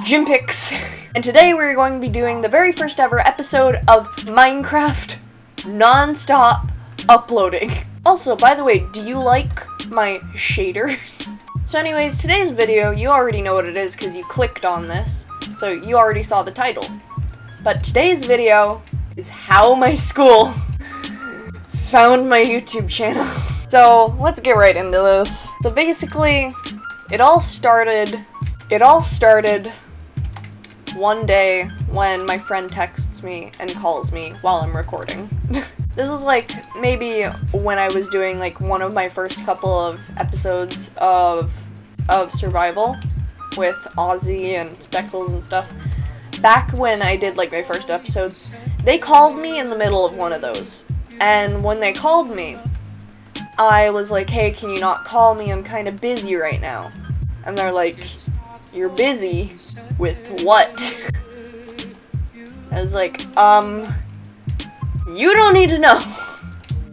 Gym Pics, and today we're going to be doing the very first ever episode of Minecraft non-stop uploading. Also, by the way, do you like my shaders? So anyways, today's video, you already know what it is because you clicked on this, so you already saw the title. But today's video is how my school found my YouTube channel. So let's get right into this. So basically, it all started one day when my friend texts me and calls me while I'm recording. This is like maybe when I was doing like one of my first couple of episodes of survival with Ozzy and Speckles and stuff. Back when I did like my first episodes, they called me in the middle of one of those. And when they called me, I was like, hey, can you not call me? I'm kind of busy right now. And they're like, you're busy? With what? I was like, you don't need to know.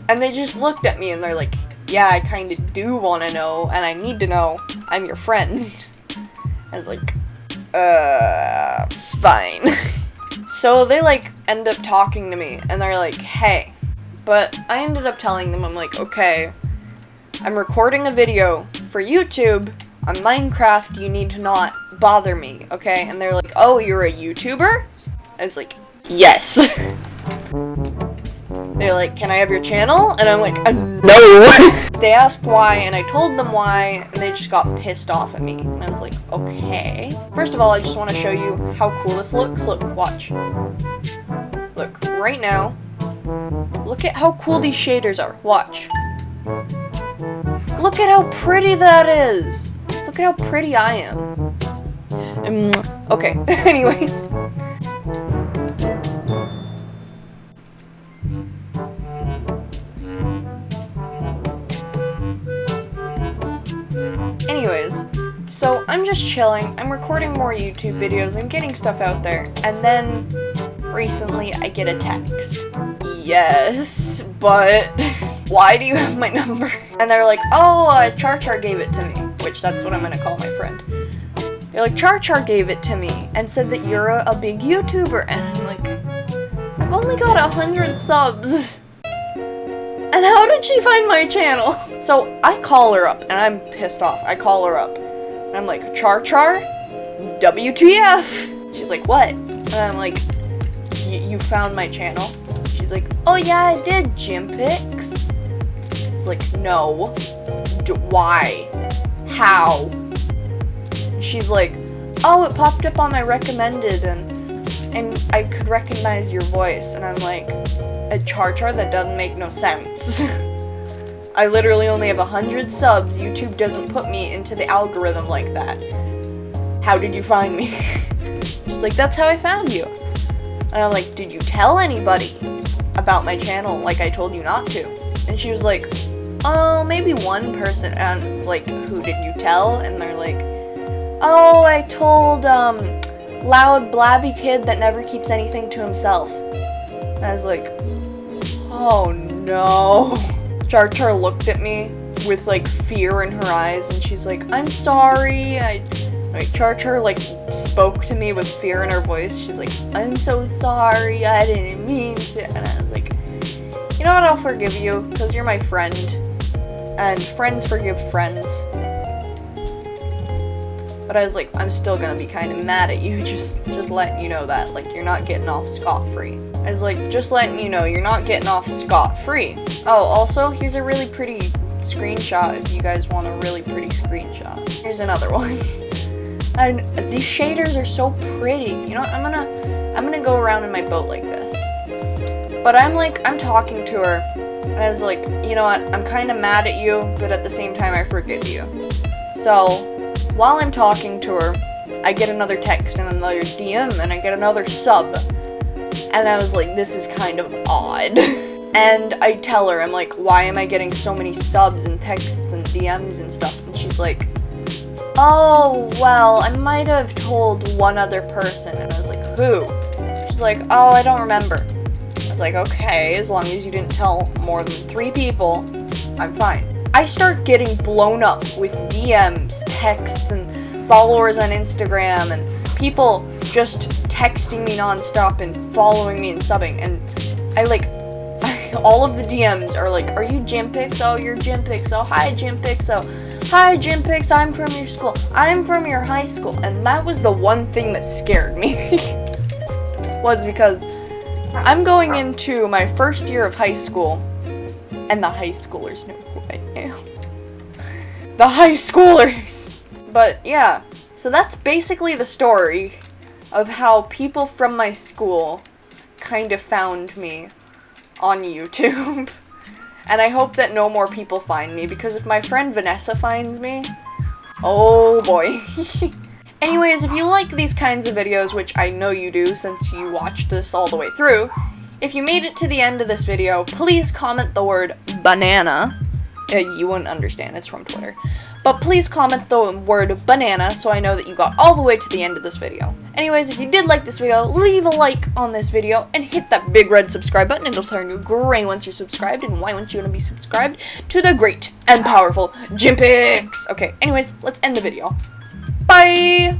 And they just looked at me and they're like, yeah, I kind of do want to know, and I need to know. I'm your friend. I was like, fine. So they like end up talking to me and they're like, hey. But I ended up telling them, I'm like, okay, I'm recording a video for YouTube on Minecraft, you need to not bother me, okay? And they're like, oh, you're a YouTuber? I was like, yes. They're like, can I have your channel? And I'm like, no. They asked why, and I told them why, and they just got pissed off at me. And I was like, okay. First of all, I just want to show you how cool this looks. Look, watch. Look, right now, look at how cool these shaders are. Watch. Look at how pretty that is. Look at how pretty I am. Okay, anyways. Anyways, so I'm just chilling. I'm recording more YouTube videos. I'm getting stuff out there. And then recently I get a text. Yes, but why do you have my number? And they're like, oh, Char gave it to me. Which that's what I'm gonna call my friend. They're like, Char gave it to me and said that you're a big YouTuber. And I'm like, I've only got 100 subs. And how did she find my channel? So I call her up and I'm pissed off. I call her up and I'm like, Char, WTF? She's like, what? And I'm like, you found my channel? She's like, oh yeah, I did, Gym Pics. It's like, no. Why? How? She's like, oh, it popped up on my recommended and I could recognize your voice. And I'm like, a Char, that doesn't make no sense. I literally only have 100 subs. YouTube doesn't put me into the algorithm like that. How did you find me? She's like, that's how I found you. And I'm like, did you tell anybody about my channel like I told you not to? And she was like, oh, maybe one person. And it's like, who did you tell? And they're like, oh, I told loud blabby kid that never keeps anything to himself. And I was like, oh no. Char looked at me with like fear in her eyes and she's like, I'm sorry. Char like spoke to me with fear in her voice. She's like, I'm so sorry, I didn't mean to. And I was like, you know what, I'll forgive you because you're my friend. And friends forgive friends. But I was like, I'm still gonna be kind of mad at you, just letting you know that, like, you're not getting off scot-free. I was like, just letting you know, you're not getting off scot-free. Oh, also, here's a really pretty screenshot if you guys want a really pretty screenshot. Here's another one. And these shaders are so pretty. You know what, I'm gonna go around in my boat like this. But I'm talking to her, and I was like, you know what, I'm kind of mad at you, but at the same time, I forgive you. So, while I'm talking to her, I get another text and another DM and I get another sub. And I was like, this is kind of odd. And I tell her, I'm like, why am I getting so many subs and texts and DMs and stuff? And she's like, oh, well, I might have told one other person. And I was like, who? She's like, oh, I don't remember. I was like, okay, as long as you didn't tell more than 3 people, I'm fine. I start getting blown up with DMs, texts, and followers on Instagram, and people just texting me nonstop and following me and subbing, and I like, all of the DMs are like, are you Gympix? Oh, you're Gympix. Oh, hi Gympix. Oh, hi Gympix, I'm from your school. I'm from your high school. And that was the one thing that scared me. Was because I'm going into my first year of high school, and the high schoolers know who I am. The high schoolers! But yeah, so that's basically the story of how people from my school kind of found me on YouTube. And I hope that no more people find me, because if my friend Vanessa finds me, oh boy. Anyways, if you like these kinds of videos, which I know you do since you watched this all the way through, if you made it to the end of this video, please comment the word banana. You wouldn't understand, it's from Twitter. But please comment the word banana so I know that you got all the way to the end of this video. Anyways, if you did like this video, leave a like on this video and hit that big red subscribe button. It'll turn you gray once you're subscribed, and why wouldn't you want to be subscribed to the great and powerful Gympix? Okay, anyways, let's end the video. Bye!